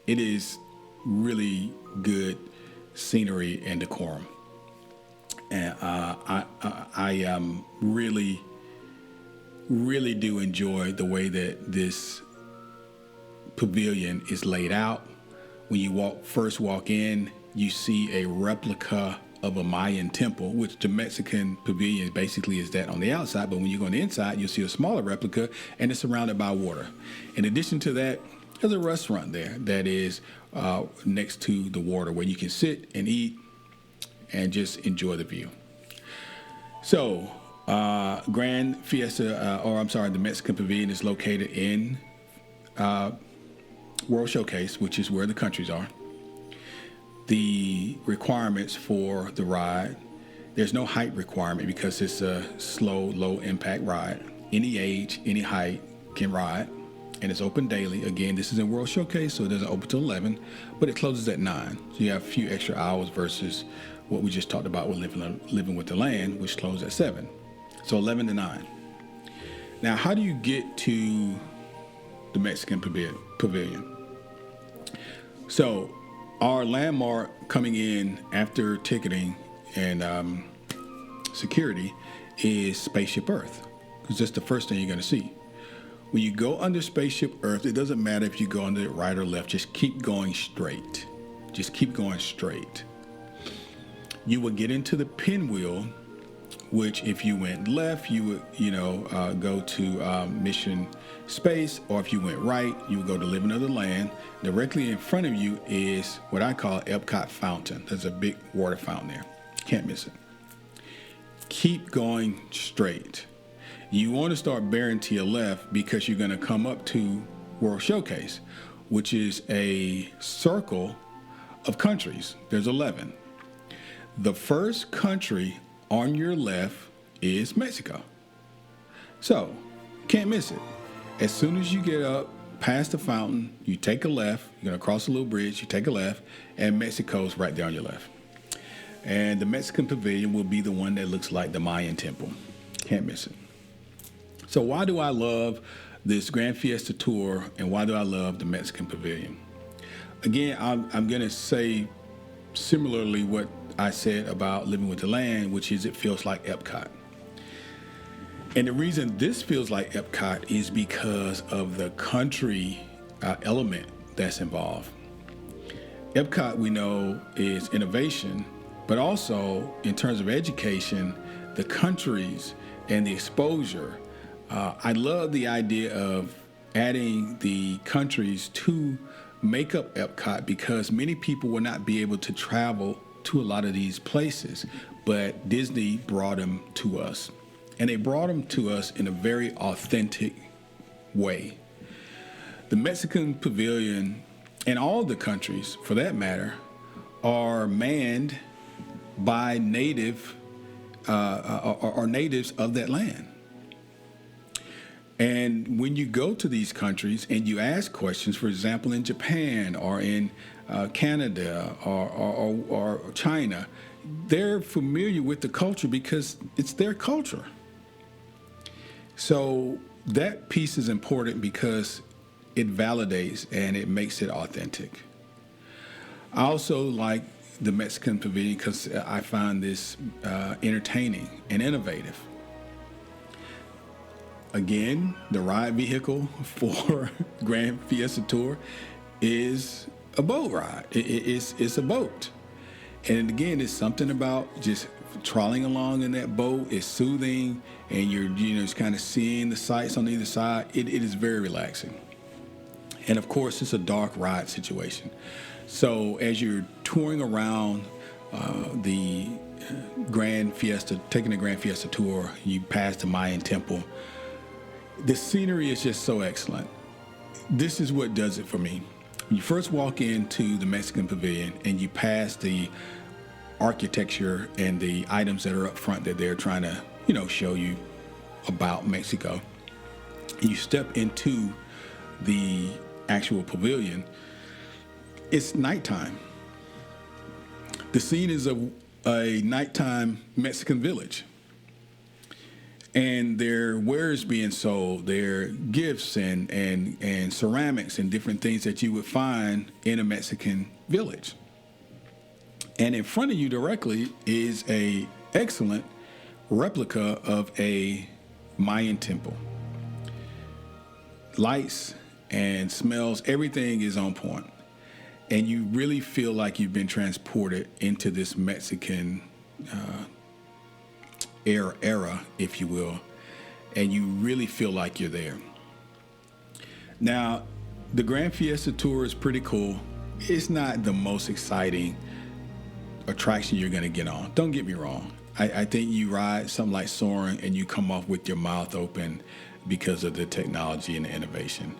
It is really good scenery and decorum, and I really do enjoy the way that this pavilion is laid out. When you first walk in, you see a replica of a Mayan temple, which the Mexican pavilion basically is that on the outside, but when you go on the inside, you'll see a smaller replica, and it's surrounded by water. In addition to that, there's a restaurant there that is next to the water where you can sit and eat and just enjoy the view. So, Grand Fiesta, the Mexican Pavilion is located in World Showcase, which is where the countries are. The requirements for the ride, there's no height requirement because it's a slow, low impact ride. Any age, any height can ride, and it's open daily. Again, this is in World Showcase, so it doesn't open till 11, but it closes at 9. So you have a few extra hours versus what we just talked about with Living with the Land, which closed at 7. So 11 to 9. Now, how do you get to the Mexican Pavilion? So our landmark coming in after ticketing and security is Spaceship Earth, because that's the first thing you're going to see. When you go under Spaceship Earth, it doesn't matter if you go under it right or left. Just keep going straight. Just keep going straight. You will get into the pinwheel, which if you went left, you would, go to Mission Space, or if you went right, you would go to Living Other Land. Directly in front of you is what I call Epcot Fountain. There's a big water fountain there. Can't miss it. Keep going straight. You want to start bearing to your left because you're going to come up to World Showcase, which is a circle of countries. There's 11. The first country on your left is Mexico. So, can't miss it. As soon as you get up past the fountain, you take a left, you're going to cross a little bridge, you take a left, and Mexico's right there on your left. And the Mexican Pavilion will be the one that looks like the Mayan temple. Can't miss it. So why do I love this Grand Fiesta Tour, and why do I love the Mexican Pavilion? Again, I'm going to say similarly what I said about Living with the Land, which is it feels like Epcot. And the reason this feels like Epcot is because of the country element that's involved. Epcot, we know, is innovation, but also in terms of education, the countries and the exposure. I love the idea of adding the countries to make up Epcot, because many people will not be able to travel to a lot of these places, but Disney brought them to us. And they brought them to us in a very authentic way. The Mexican Pavilion, and all the countries for that matter, are manned by native or natives of that land. And when you go to these countries and you ask questions, for example, in Japan or in Canada or China, they're familiar with the culture because it's their culture. So that piece is important because it validates and it makes it authentic. I also like the Mexican Pavilion because I find this entertaining and innovative. Again, the ride vehicle for Grand Fiesta Tour is a boat ride. It's a boat. And again, it's something about just trolling along in that boat. It's soothing, and you're just kind of seeing the sights on either side. It is very relaxing. And of course, it's a dark ride situation. So as you're touring around the Grand Fiesta, taking the Grand Fiesta Tour, you pass the Mayan temple. The scenery is just so excellent. This is what does it for me. When you first walk into the Mexican Pavilion and you pass the architecture and the items that are up front that they're trying to, show you about Mexico, and you step into the actual pavilion, it's nighttime. The scene is a nighttime Mexican village. And their wares being sold, their gifts and ceramics and different things that you would find in a Mexican village. And in front of you directly is a excellent replica of a Mayan temple. Lights and smells, everything is on point. And you really feel like you've been transported into this Mexican era, if you will, and you really feel like you're there. Now, The Grand Fiesta Tour is pretty cool. It's not the most exciting attraction you're going to get on. Don't get me wrong. I think you ride something like Soarin' and you come off with your mouth open because of the technology and the innovation.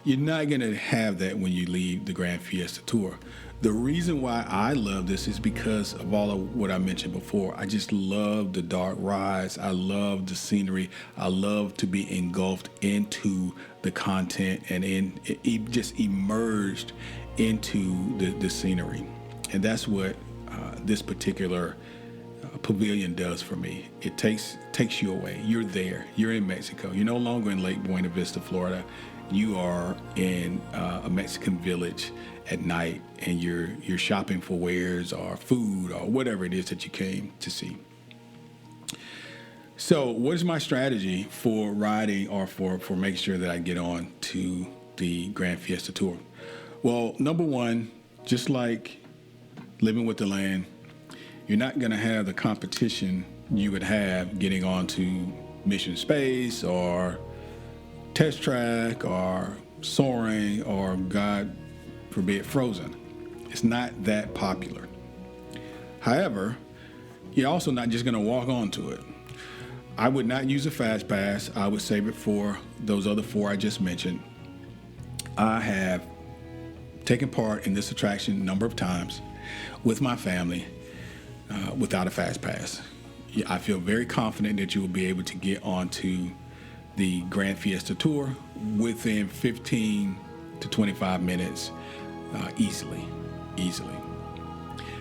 You're not going to have that when you leave the Grand Fiesta Tour. The reason why I love this is because of all of what I mentioned before. I just love the dark rides. I love the scenery. I love to be engulfed into the content and just immersed into the scenery. And that's what this particular pavilion does for me. It takes you away. You're there. You're in Mexico. You're no longer in Lake Buena Vista, Florida. You are in a Mexican village at night, and you're shopping for wares or food or whatever it is that you came to see. So what is my strategy for riding or for making sure that I get on to the Grand Fiesta Tour? Well, number one, just like Living with the Land, you're not going to have the competition you would have getting onto Mission Space or Test Track or Soaring or, God forbid, Frozen. It's not that popular. However, you're also not just going to walk onto it. I would not use a fast pass. I would save it for those other four I just mentioned. I have taken part in this attraction a number of times with my family without a fast pass. I feel very confident that you will be able to get onto the Grand Fiesta Tour within 15 to 25 minutes easily.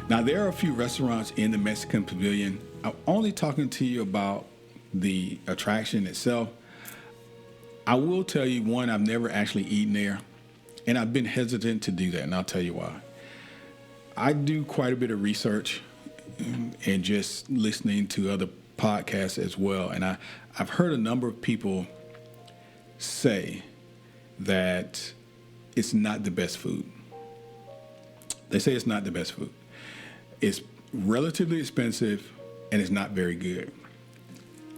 Now, there are a few restaurants in the Mexican Pavilion. I'm only talking to you about the attraction itself. I will tell you one, I've never actually eaten there, and I've been hesitant to do that, and I'll tell you why. I do quite a bit of research and just listening to other podcasts as well, and I've heard a number of people say that it's not the best food. They say it's not the best food. It's relatively expensive, and it's not very good.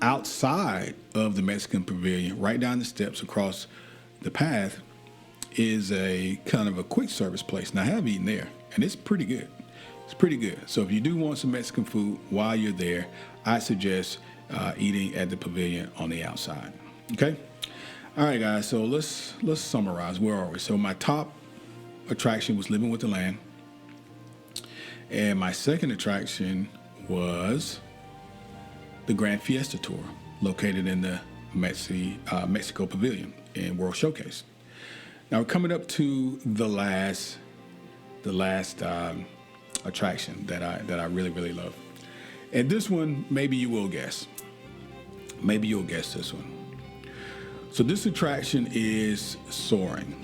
Outside of the Mexican Pavilion, right down the steps across the path, is a kind of a quick service place. Now, I have eaten there, and it's pretty good. It's pretty good. So if you do want some Mexican food while you're there, I suggest eating at the pavilion on the outside. Okay? All right, guys, so let's summarize. Where are we? So my top attraction was Living with the Land, and my second attraction was the Grand Fiesta Tour, located in the Mexico Pavilion in World Showcase. Now we're coming up to the last attraction that I really, really love. And this one, maybe you will guess. Maybe you'll guess this one. So this attraction is Soaring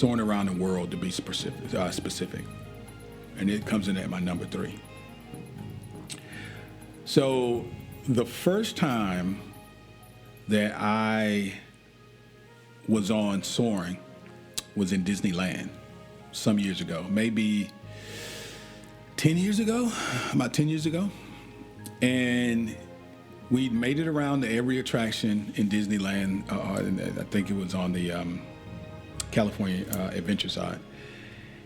around the world, to be specific. And it comes in at my number 3. So the first time that I was on Soaring was in Disneyland some years ago, maybe 10 years ago, about 10 years ago. And we made it around to every attraction in Disneyland. I think it was on the California Adventure side.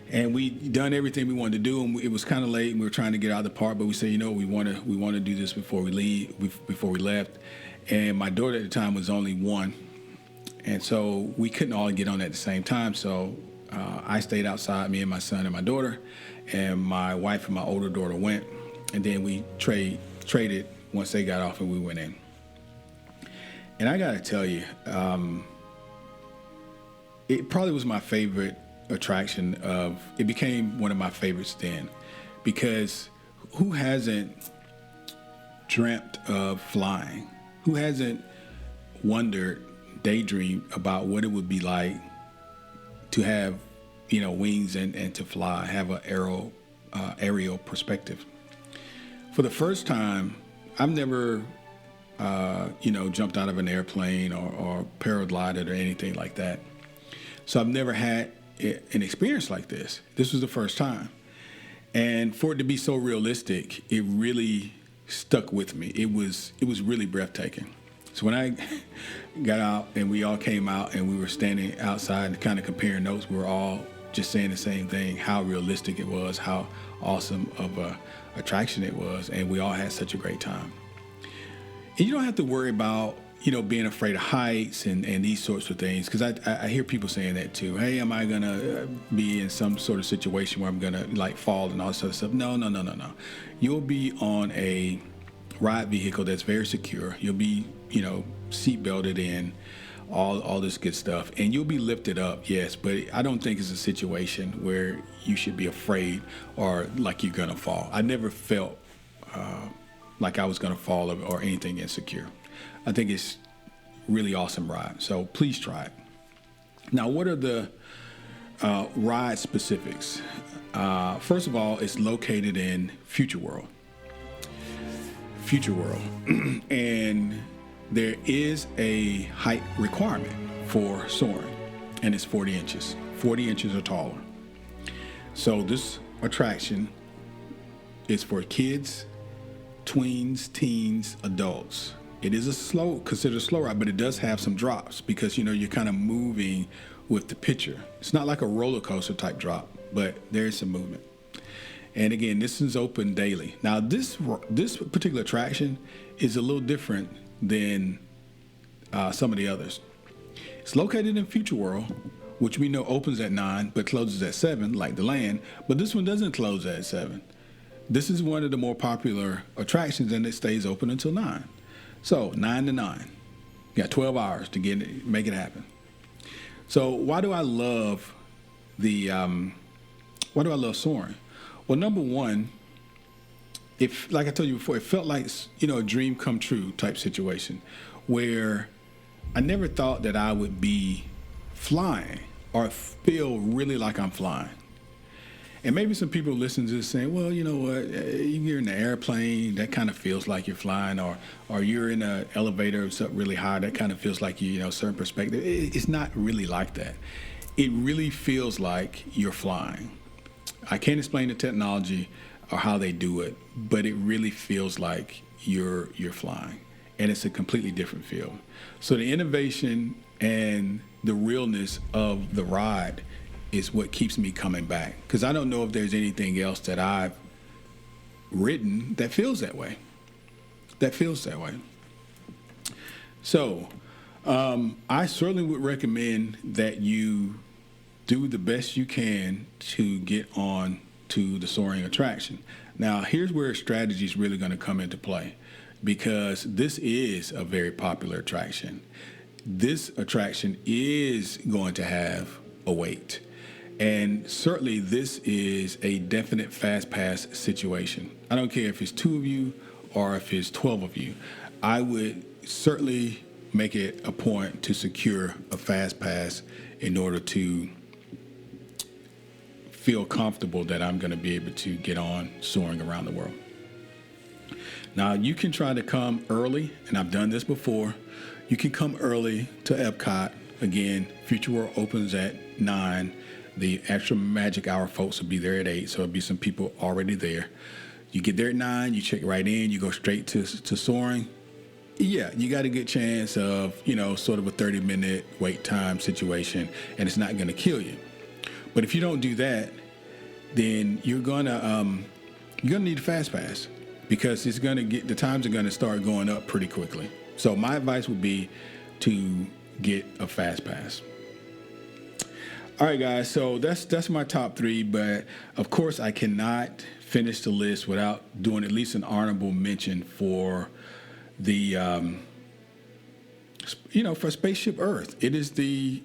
And we done everything we wanted to do, and it was kind of late, and we were trying to get out of the park. But we said, we want to do this before we left. And my daughter at the time was only 1, and so we couldn't all get on at the same time. So I stayed outside, me and my son and my daughter, and my wife and my older daughter went, and then we traded once they got off, and we went in. And I gotta tell you, it probably was my favorite attraction. It became one of my favorites then, because who hasn't dreamt of flying? Who hasn't daydreamed about what it would be like to have, wings and to fly, have an aerial perspective? For the first time, I've never, jumped out of an airplane or paraglided or anything like that. So I've never had an experience like this. This was the first time. And for it to be so realistic, it really stuck with me. It was really breathtaking. So when I got out and we all came out and we were standing outside kind of comparing notes, we were all just saying the same thing, how realistic it was, how awesome of a attraction it was, and we all had such a great time. And you don't have to worry about, being afraid of heights and these sorts of things, because I hear people saying that too. Hey, am I going to be in some sort of situation where I'm going to fall and all this other stuff? No. You'll be on a ride vehicle that's very secure. You'll be, seat belted in, all this good stuff, and you'll be lifted up, yes, but I don't think it's a situation where you should be afraid or like you're going to fall. I never felt like I was going to fall or anything insecure. I think it's really awesome ride. So please try it. Now, what are the ride specifics? First of all, it's located in Future World. And there is a height requirement for soaring, and it's 40 inches. 40 inches or taller. So this attraction is for kids, tweens, teens, adults. It is considered a slow ride, but it does have some drops because, you're kind of moving with the picture. It's not like a roller coaster type drop, but there is some movement. And again, this is open daily. Now, this particular attraction is a little different than some of the others. It's located in Future World, which we know opens at 9, but closes at 7, like the land. But this one doesn't close at 7. This is one of the more popular attractions, and it stays open until 9. So 9 to 9. You got 12 hours to make it happen. So why do I love soaring? Well, number one, like I told you before, it felt like, a dream come true type situation where I never thought that I would be flying or feel really like I'm flying. And maybe some people listen to this saying, well, you know what, you're in an airplane, that kind of feels like you're flying, or you're in an elevator or something really high, that kind of feels like a certain perspective. It's not really like that. It really feels like you're flying. I can't explain the technology or how they do it, but it really feels like you're flying, and it's a completely different feel. So the innovation and the realness of the ride is what keeps me coming back, because I don't know if there's anything else that I've ridden that feels that way. So I certainly would recommend that you do the best you can to get on to the soaring attraction. Now, here's where strategy is really going to come into play, because this is a very popular attraction. This attraction is going to have a wait. And certainly this is a definite fast pass situation. I don't care if it's 2 of you or if it's 12 of you. I would certainly make it a point to secure a fast pass in order to feel comfortable that I'm going to be able to get on soaring around the world. Now, you can try to come early, and I've done this before. You can come early to Epcot. Again, Future World opens at 9. The extra magic hour folks will be there at 8, so there'll be some people already there. You get there at 9, you check right in, you go straight to soaring. Yeah, you got a good chance of, sort of a 30-minute wait time situation, and it's not going to kill you. But if you don't do that, then you're gonna need a fast pass, because the times are gonna start going up pretty quickly. So my advice would be to get a fast pass. All right, guys, so that's my top 3, but of course I cannot finish the list without doing at least an honorable mention for the, for Spaceship Earth. It is the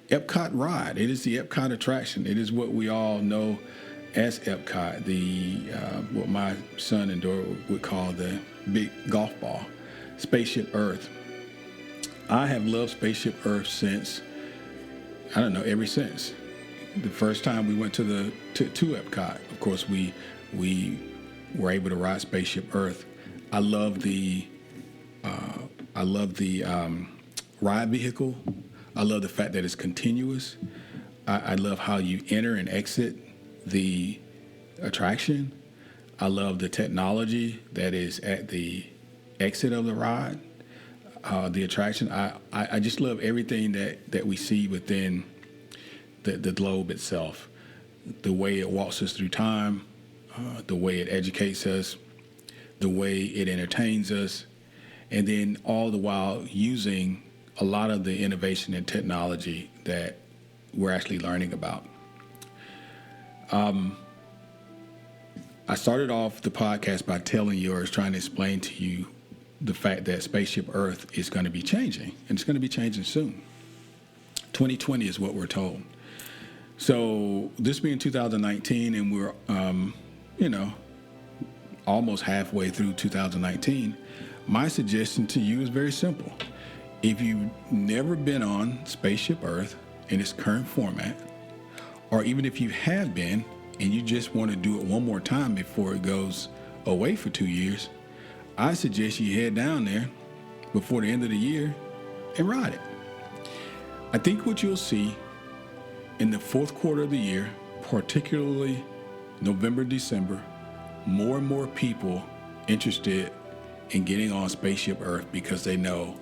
Epcot ride. It is the Epcot attraction. It is what we all know as Epcot, what my son and daughter would call the big golf ball, Spaceship Earth. I have loved Spaceship Earth since, ever since. The first time we went to Epcot, of course, we were able to ride Spaceship Earth. I love the ride vehicle. I love the fact that it's continuous. I love how you enter and exit the attraction. I love the technology that is at the exit of the ride. the attraction. I just love everything that we see within the globe itself. The way it walks us through time, the way it educates us, the way it entertains us, and then all the while using a lot of the innovation and technology that we're actually learning about. I started off the podcast by telling you, or trying to explain to you, the fact that Spaceship Earth is going to be changing, and it's going to be changing soon. 2020 is what we're told. So this being 2019, and we're, almost halfway through 2019, my suggestion to you is very simple. If you've never been on Spaceship Earth in its current format, or even if you have been and you just want to do it one more time before it goes away for 2 years, I suggest you head down there before the end of the year and ride it. I think what you'll see in the fourth quarter of the year, particularly November, December, more and more people interested in getting on Spaceship Earth because they know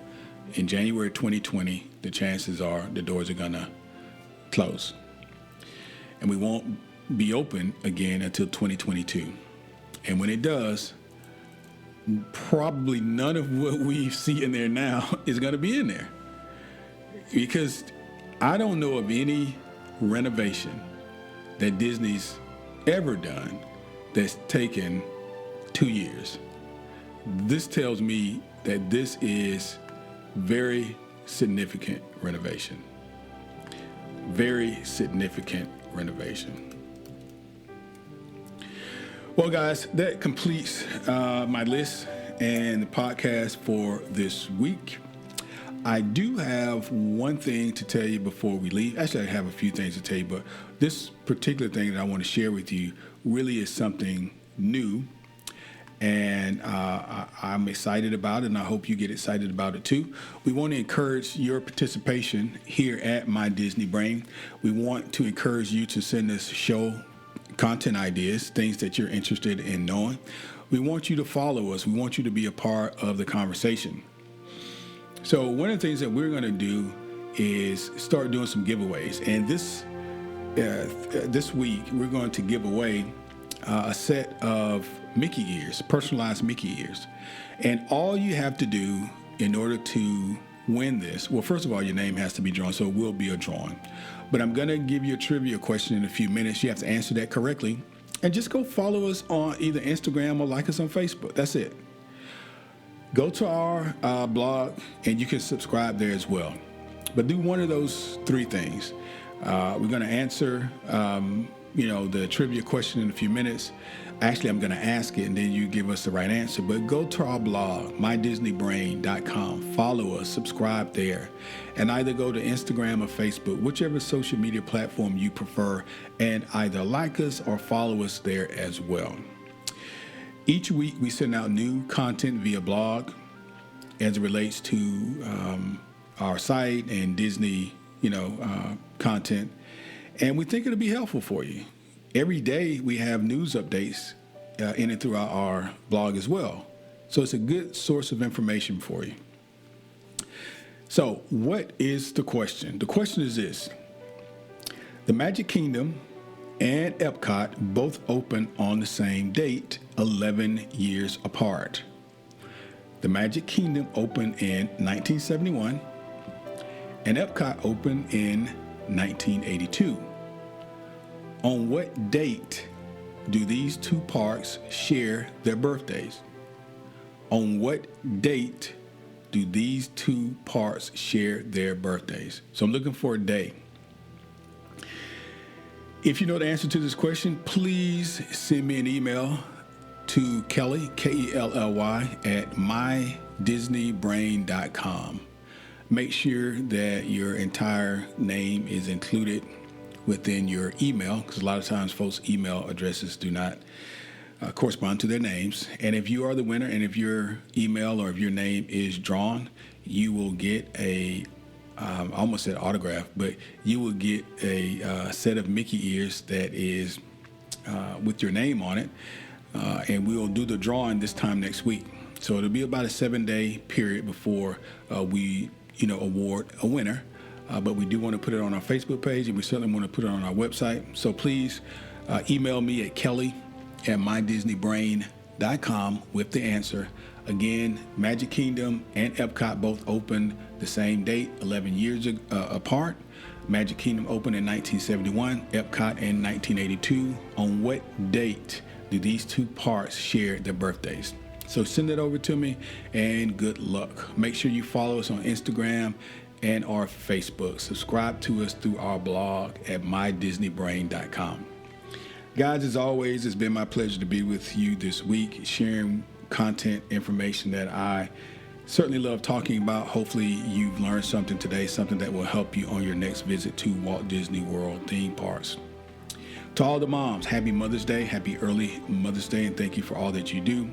in January 2020, the chances are the doors are going to close. And we won't be open again until 2022. And when it does, probably none of what we see in there now is going to be in there. Because I don't know of any renovation that Disney's ever done that's taken 2 years. This tells me that this is very significant renovation. Very significant renovation. Well, guys, that completes my list and the podcast for this week. I do have one thing to tell you before we leave. Actually, I have a few things to tell you, but this particular thing that I want to share with you really is something new, and I'm excited about it, and I hope you get excited about it too. We want to encourage your participation here at My Disney Brain. We want to encourage you to send us show content ideas, things that you're interested in knowing. We want you to follow us. We want you to be a part of the conversation. So one of the things that we're going to do is start doing some giveaways. And this week, we're going to give away a set of Mickey ears, personalized Mickey ears. And all you have to do in order to win this, well, first of all, your name has to be drawn, so it will be a drawing. But I'm going to give you a trivia question in a few minutes. You have to answer that correctly. And just go follow us on either Instagram or like us on Facebook. That's it. Go to our blog, and you can subscribe there as well. But do one of those three things. We're going to answer, the trivia question in a few minutes. Actually, I'm going to ask it, and then you give us the right answer. But go to our blog, mydisneybrain.com. Follow us, subscribe there, and either go to Instagram or Facebook, whichever social media platform you prefer, and either like us or follow us there as well. Each week, we send out new content via blog as it relates to our site and Disney, content. And we think it'll be helpful for you. Every day, we have news updates in and throughout our blog as well. So it's a good source of information for you. So what is the question? The question is this. The Magic Kingdom and Epcot both open on the same date, 11 years apart. The Magic Kingdom opened in 1971, and Epcot opened in 1982. On what date do these two parks share their birthdays? On what date do these two parks share their birthdays? So I'm looking for a day. If you know the answer to this question, please send me an email to Kelly, Kelly, at mydisneybrain.com. Make sure that your entire name is included within your email, because a lot of times folks' email addresses do not correspond to their names. And if you are the winner, and if your email or if your name is drawn, you will get I almost said autograph, but you will get a set of Mickey ears that is with your name on it. And we will do the drawing this time next week. So it'll be about a 7-day period before we, award a winner. But we do want to put it on our Facebook page, and we certainly want to put it on our website. So please email me at kelly@mydisneybrain.com with the answer. Again, Magic Kingdom and Epcot both opened the same date, 11 years apart. Magic Kingdom opened in 1971, Epcot in 1982. On what date do these two parks share their birthdays? So send it over to me, and good luck. Make sure you follow us on Instagram and our Facebook. Subscribe to us through our blog at mydisneybrain.com. Guys, as always, it's been my pleasure to be with you this week, sharing content, information that I certainly love talking about. Hopefully you've learned something today, something that will help you on your next visit to Walt Disney World theme parks. To all the moms, happy Mother's Day, happy early Mother's Day, and thank you for all that you do.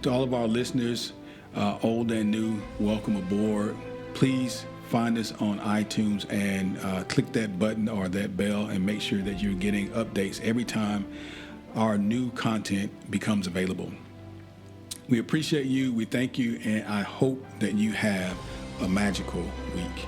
To all of our listeners, old and new, welcome aboard. Please find us on iTunes and click that button or that bell and make sure that you're getting updates every time our new content becomes available. We appreciate you, we thank you, and I hope that you have a magical week.